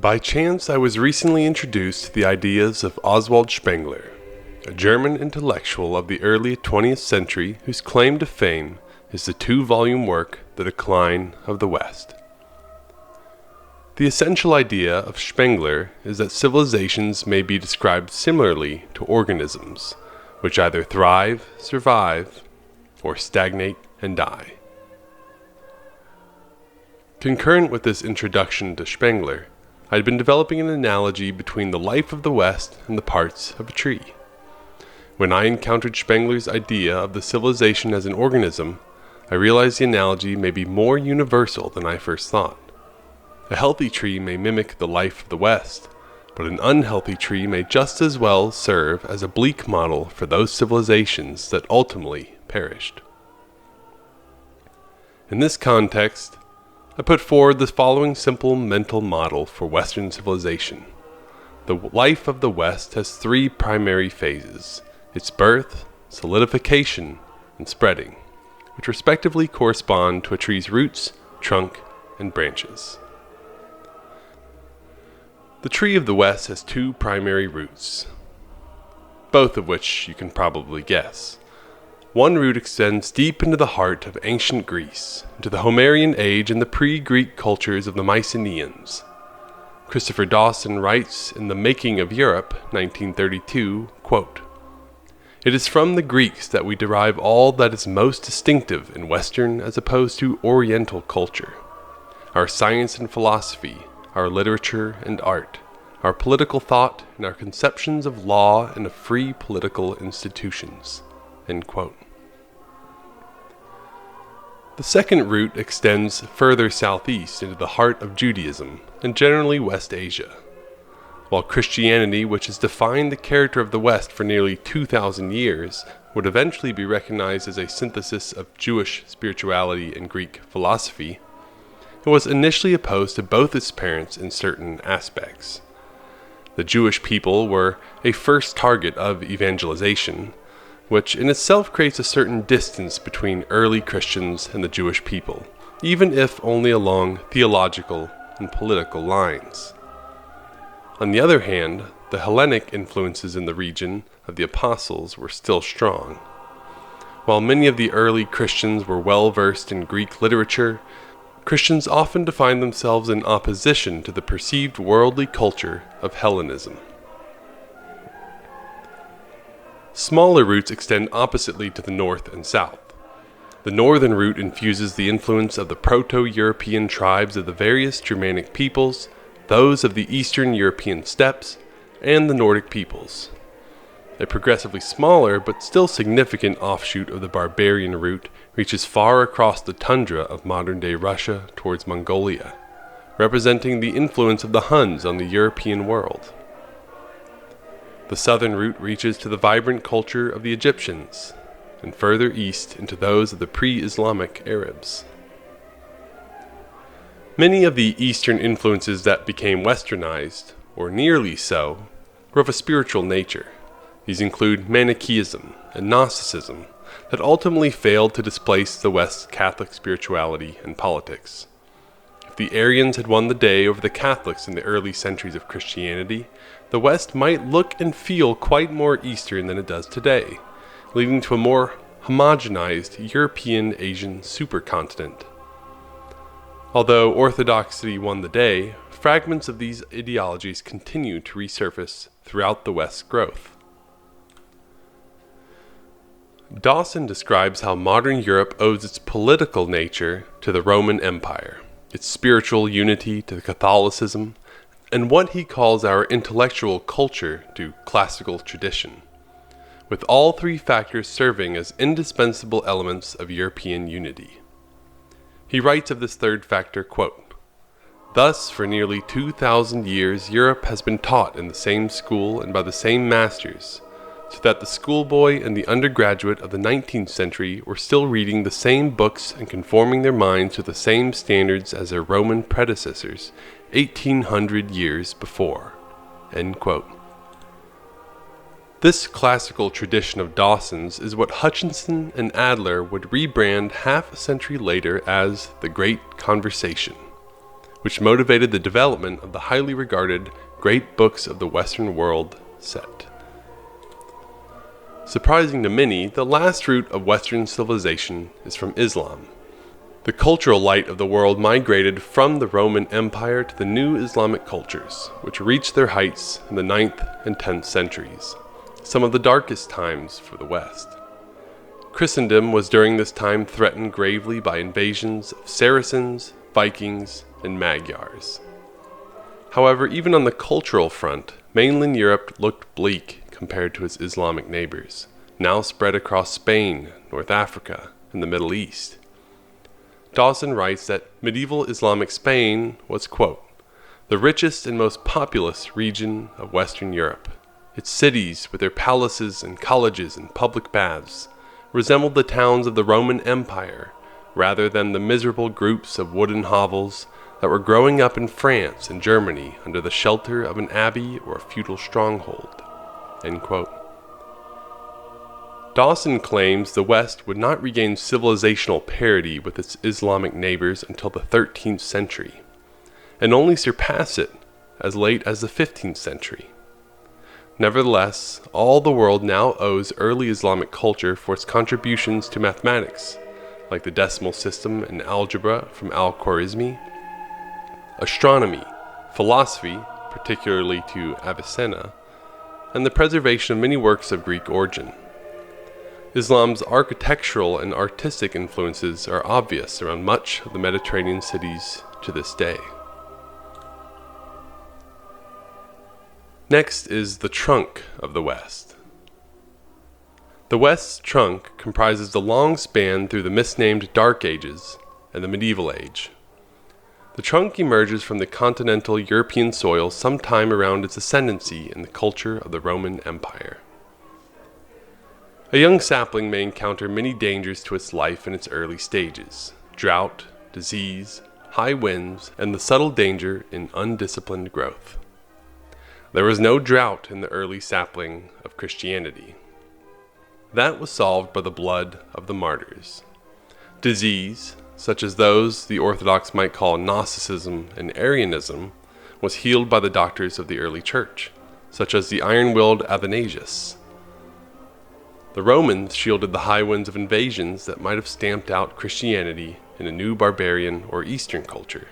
By chance, I was recently introduced to the ideas of Oswald Spengler, a German intellectual of the early 20th century whose claim to fame is the two-volume work, The Decline of the West. The essential idea of Spengler is that civilizations may be described similarly to organisms, which either thrive, survive, or stagnate and die. Concurrent with this introduction to Spengler, I had been developing an analogy between the life of the West and the parts of a tree. When I encountered Spengler's idea of the civilization as an organism, I realized the analogy may be more universal than I first thought. A healthy tree may mimic the life of the West, but an unhealthy tree may just as well serve as a bleak model for those civilizations that ultimately perished. In this context, I put forward the following simple mental model for Western civilization. The life of the West has three primary phases: its birth, solidification, and spreading, which respectively correspond to a tree's roots, trunk, and branches. The tree of the West has two primary roots, both of which you can probably guess. One root extends deep into the heart of ancient Greece, into the Homerian age and the pre-Greek cultures of the Mycenaeans. Christopher Dawson writes in The Making of Europe, 1932, quote, "It is from the Greeks that we derive all that is most distinctive in Western as opposed to Oriental culture. Our science and philosophy, our literature and art, our political thought, and our conceptions of law and of free political institutions." End quote. The second route extends further southeast into the heart of Judaism and generally West Asia. While Christianity, which has defined the character of the West for nearly 2,000 years, would eventually be recognized as a synthesis of Jewish spirituality and Greek philosophy, it was initially opposed to both its parents in certain aspects. The Jewish people were a first target of evangelization, which in itself creates a certain distance between early Christians and the Jewish people, even if only along theological and political lines. On the other hand, the Hellenic influences in the region of the apostles were still strong. While many of the early Christians were well versed in Greek literature, Christians often defined themselves in opposition to the perceived worldly culture of Hellenism. Smaller routes extend oppositely to the north and south. The northern route infuses the influence of the Proto-European tribes of the various Germanic peoples, those of the Eastern European steppes, and the Nordic peoples. A progressively smaller but still significant offshoot of the barbarian route reaches far across the tundra of modern-day Russia towards Mongolia, representing the influence of the Huns on the European world. The southern route reaches to the vibrant culture of the Egyptians, and further east into those of the pre-Islamic Arabs. Many of the Eastern influences that became westernized, or nearly so, were of a spiritual nature. These include Manichaeism and Gnosticism that ultimately failed to displace the West's Catholic spirituality and politics. If the Arians had won the day over the Catholics in the early centuries of Christianity, the West might look and feel quite more Eastern than it does today, leading to a more homogenized European-Asian supercontinent. Although Orthodoxy won the day, fragments of these ideologies continue to resurface throughout the West's growth. Dawson describes how modern Europe owes its political nature to the Roman Empire, its spiritual unity to Catholicism, and what he calls our intellectual culture to classical tradition, with all three factors serving as indispensable elements of European unity. He writes of this third factor, quote, "Thus, for nearly 2,000 years, Europe has been taught in the same school and by the same masters, so that the schoolboy and the undergraduate of the 19th century were still reading the same books and conforming their minds to the same standards as their Roman predecessors 1,800 years before." End quote. This classical tradition of Dawson's is what Hutchinson and Adler would rebrand half a century later as the Great Conversation, which motivated the development of the highly regarded Great Books of the Western World set. Surprising to many, the last root of Western civilization is from Islam. The cultural light of the world migrated from the Roman Empire to the new Islamic cultures, which reached their heights in the 9th and 10th centuries, some of the darkest times for the West. Christendom was during this time threatened gravely by invasions of Saracens, Vikings, and Magyars. However, even on the cultural front, mainland Europe looked bleak compared to its Islamic neighbors, now spread across Spain, North Africa, and the Middle East. Dawson writes that medieval Islamic Spain was, quote, the richest and most populous region of Western Europe. Its cities, with their palaces and colleges and public baths, resembled the towns of the Roman Empire, rather than the miserable groups of wooden hovels that were growing up in France and Germany under the shelter of an abbey or a feudal stronghold. End quote. Dawson claims the West would not regain civilizational parity with its Islamic neighbors until the 13th century, and only surpass it as late as the 15th century. Nevertheless, all the world now owes early Islamic culture for its contributions to mathematics, like the decimal system and algebra from Al-Khwarizmi, astronomy, philosophy, particularly to Avicenna, and the preservation of many works of Greek origin. Islam's architectural and artistic influences are obvious around much of the Mediterranean cities to this day. Next is the trunk of the West. The West's trunk comprises the long span through the misnamed Dark Ages and the Medieval Age. The trunk emerges from the continental European soil sometime around its ascendancy in the culture of the Roman Empire. A young sapling may encounter many dangers to its life in its early stages: drought, disease, high winds, and the subtle danger in undisciplined growth. There was no drought in the early sapling of Christianity. That was solved by the blood of the martyrs. Disease, such as those the Orthodox might call Gnosticism and Arianism, was healed by the doctors of the early church, such as the iron-willed Athanasius. The Romans shielded the high winds of invasions that might have stamped out Christianity in a new barbarian or Eastern culture.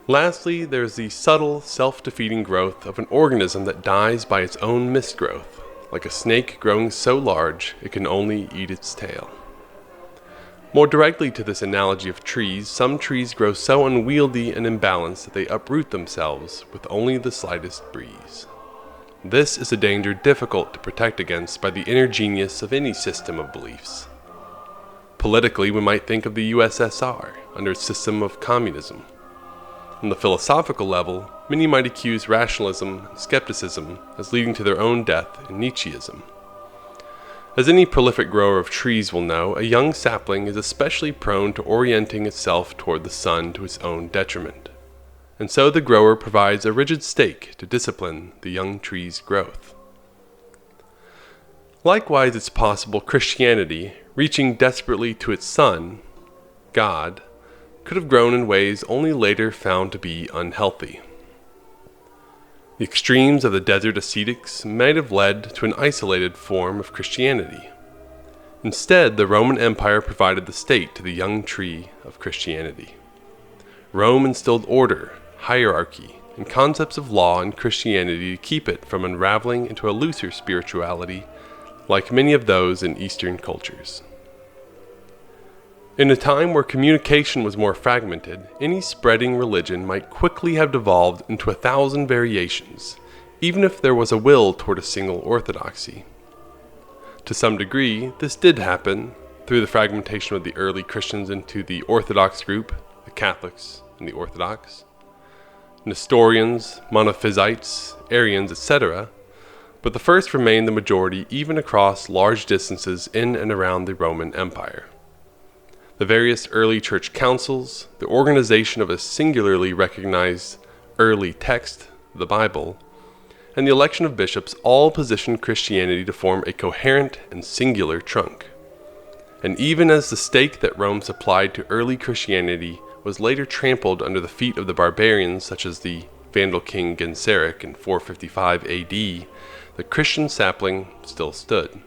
Lastly, there is the subtle, self-defeating growth of an organism that dies by its own misgrowth, like a snake growing so large it can only eat its tail. More directly to this analogy of trees, some trees grow so unwieldy and imbalanced that they uproot themselves with only the slightest breeze. This is a danger difficult to protect against by the inner genius of any system of beliefs. Politically, we might think of the USSR under its system of communism. On the philosophical level, many might accuse rationalism and skepticism as leading to their own death in Nietzscheism. As any prolific grower of trees will know, a young sapling is especially prone to orienting itself toward the sun to its own detriment. And so the grower provides a rigid stake to discipline the young tree's growth. Likewise, it's possible Christianity, reaching desperately to its son, God, could have grown in ways only later found to be unhealthy. The extremes of the desert ascetics might have led to an isolated form of Christianity. Instead, the Roman Empire provided the state to the young tree of Christianity. Rome instilled order, hierarchy, and concepts of law in Christianity to keep it from unraveling into a looser spirituality like many of those in Eastern cultures. In a time where communication was more fragmented, any spreading religion might quickly have devolved into 1,000 variations, even if there was a will toward a single orthodoxy. To some degree, this did happen through the fragmentation of the early Christians into the Orthodox group, the Catholics, and the Orthodox, Nestorians, Monophysites, Arians, etc., but the first remained the majority even across large distances in and around the Roman Empire. The various early church councils, the organization of a singularly recognized early text, the Bible, and the election of bishops all positioned Christianity to form a coherent and singular trunk. And even as the stake that Rome supplied to early Christianity was later trampled under the feet of the barbarians such as the Vandal king Genseric in 455 AD, the Christian sapling still stood.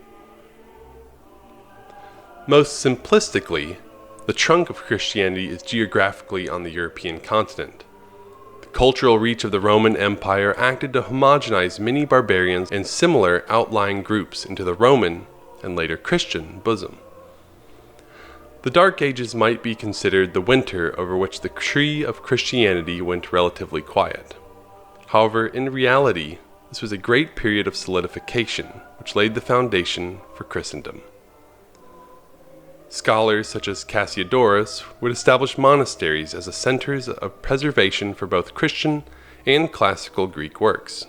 Most simplistically, the trunk of Christianity is geographically on the European continent. The cultural reach of the Roman Empire acted to homogenize many barbarians and similar outlying groups into the Roman and later Christian bosom. The Dark Ages might be considered the winter over which the tree of Christianity went relatively quiet. However, in reality, this was a great period of solidification, which laid the foundation for Christendom. Scholars such as Cassiodorus would establish monasteries as the centers of preservation for both Christian and classical Greek works.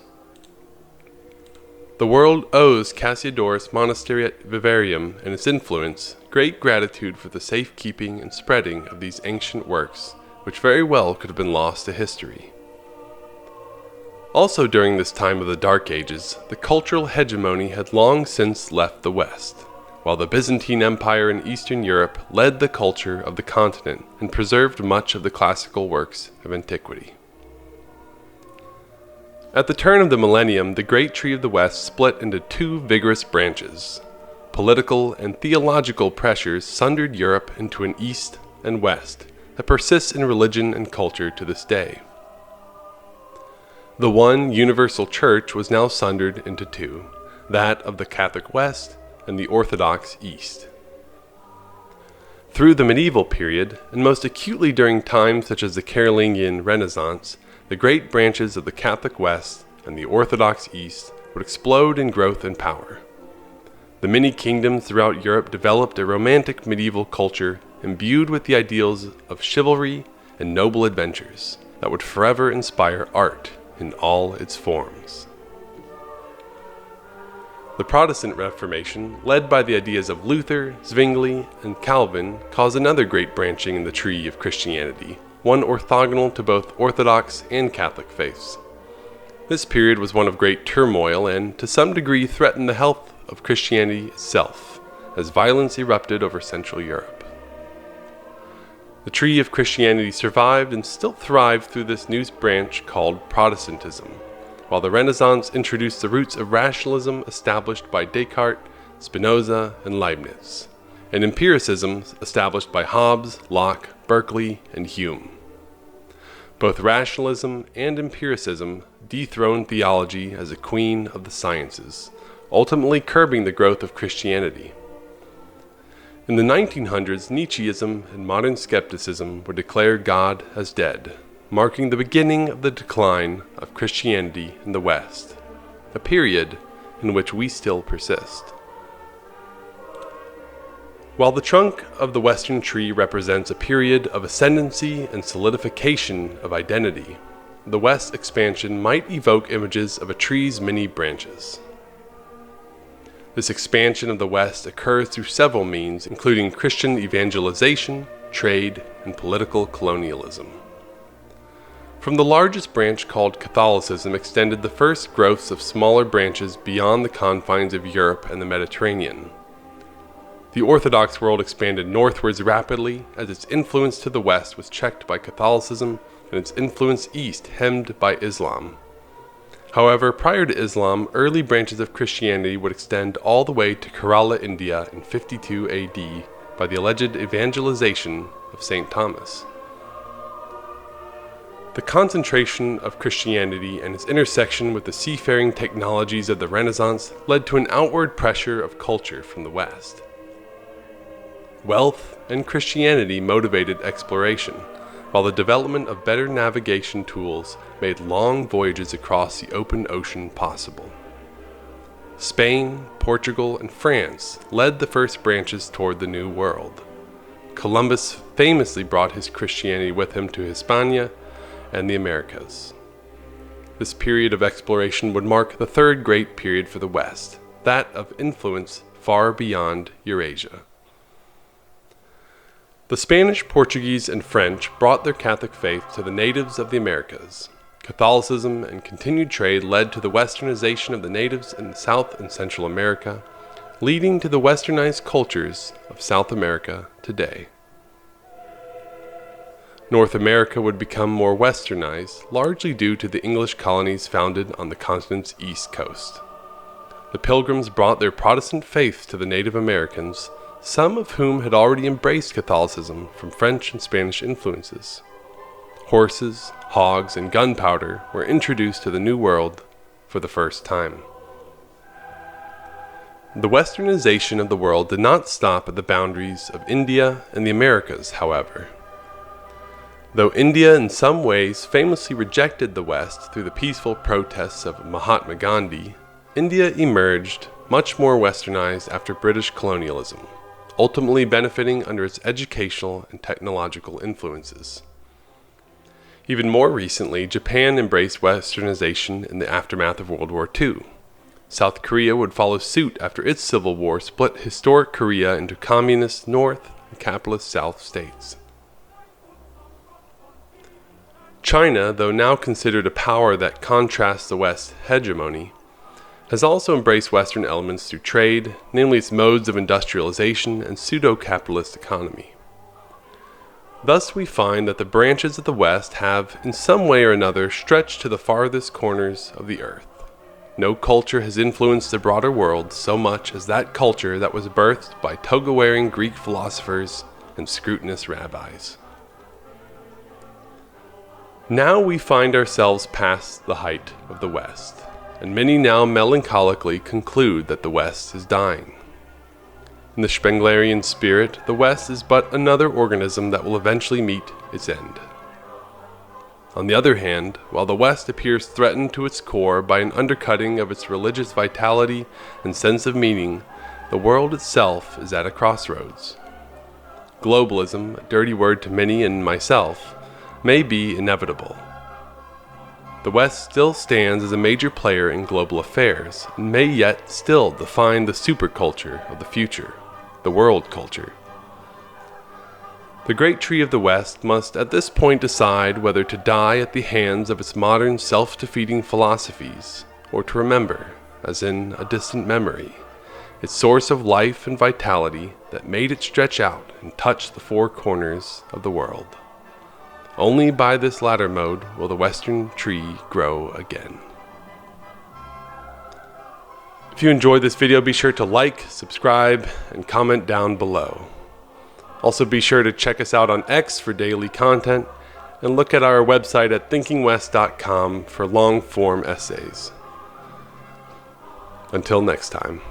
The world owes Cassiodorus' monastery at Vivarium and its influence great gratitude for the safekeeping and spreading of these ancient works, which very well could have been lost to history. Also during this time of the Dark Ages, the cultural hegemony had long since left the West, while the Byzantine Empire in Eastern Europe led the culture of the continent and preserved much of the classical works of antiquity. At the turn of the millennium, the great tree of the West split into two vigorous branches. Political and theological pressures sundered Europe into an East and West that persists in religion and culture to this day. The one universal church was now sundered into two, that of the Catholic West and the Orthodox East. Through the medieval period, and most acutely during times such as the Carolingian Renaissance, the great branches of the Catholic West and the Orthodox East would explode in growth and power. The many kingdoms throughout Europe developed a romantic medieval culture imbued with the ideals of chivalry and noble adventures that would forever inspire art in all its forms. The Protestant Reformation, led by the ideas of Luther, Zwingli, and Calvin, caused another great branching in the tree of Christianity, one orthogonal to both Orthodox and Catholic faiths. This period was one of great turmoil and, to some degree, threatened the health of Christianity itself, as violence erupted over Central Europe. The tree of Christianity survived and still thrived through this new branch called Protestantism, while the Renaissance introduced the roots of rationalism established by Descartes, Spinoza, and Leibniz, and empiricism established by Hobbes, Locke, Berkeley, and Hume. Both rationalism and empiricism dethroned theology as a queen of the sciences, ultimately curbing the growth of Christianity. In the 1900s, Nietzscheism and modern skepticism would declare God as dead, marking the beginning of the decline of Christianity in the West, a period in which we still persist. While the trunk of the Western tree represents a period of ascendancy and solidification of identity, the West expansion might evoke images of a tree's many branches. This expansion of the West occurs through several means, including Christian evangelization, trade, and political colonialism. From the largest branch called Catholicism extended the first growths of smaller branches beyond the confines of Europe and the Mediterranean. The Orthodox world expanded northwards rapidly as its influence to the West was checked by Catholicism and its influence east hemmed by Islam. However, prior to Islam, early branches of Christianity would extend all the way to Kerala, India in 52 AD by the alleged evangelization of St. Thomas. The concentration of Christianity and its intersection with the seafaring technologies of the Renaissance led to an outward pressure of culture from the West. Wealth and Christianity motivated exploration, while the development of better navigation tools made long voyages across the open ocean possible. Spain, Portugal, and France led the first branches toward the New World. Columbus famously brought his Christianity with him to Hispania and the Americas. This period of exploration would mark the third great period for the West, that of influence far beyond Eurasia. The Spanish, Portuguese, and French brought their Catholic faith to the natives of the Americas. Catholicism and continued trade led to the westernization of the natives in South and Central America, leading to the westernized cultures of South America today. North America would become more westernized, largely due to the English colonies founded on the continent's east coast. The Pilgrims brought their Protestant faith to the Native Americans, some of whom had already embraced Catholicism from French and Spanish influences. Horses, hogs, and gunpowder were introduced to the New World for the first time. The westernization of the world did not stop at the boundaries of India and the Americas, however. Though India in some ways famously rejected the West through the peaceful protests of Mahatma Gandhi, India emerged much more westernized after British colonialism, ultimately benefiting under its educational and technological influences. Even more recently, Japan embraced westernization in the aftermath of World War II. South Korea would follow suit after its civil war split historic Korea into communist North and capitalist South states. China, though now considered a power that contrasts the West's hegemony, has also embraced Western elements through trade, namely its modes of industrialization and pseudo-capitalist economy. Thus we find that the branches of the West have, in some way or another, stretched to the farthest corners of the earth. No culture has influenced the broader world so much as that culture that was birthed by toga-wearing Greek philosophers and scrutinous rabbis. Now we find ourselves past the height of the West, and many now melancholically conclude that the West is dying. In the Spenglerian spirit, the West is but another organism that will eventually meet its end. On the other hand, while the West appears threatened to its core by an undercutting of its religious vitality and sense of meaning, the world itself is at a crossroads. Globalism, a dirty word to many and myself, may be inevitable. The West still stands as a major player in global affairs and may yet still define the superculture of the future, the world culture. The great tree of the West must at this point decide whether to die at the hands of its modern self-defeating philosophies or to remember, as in a distant memory, its source of life and vitality that made it stretch out and touch the four corners of the world. Only by this latter mode will the Western tree grow again. If you enjoyed this video, be sure to like, subscribe, and comment down below. Also be sure to check us out on X for daily content, and look at our website at thinkingwest.com for long-form essays. Until next time.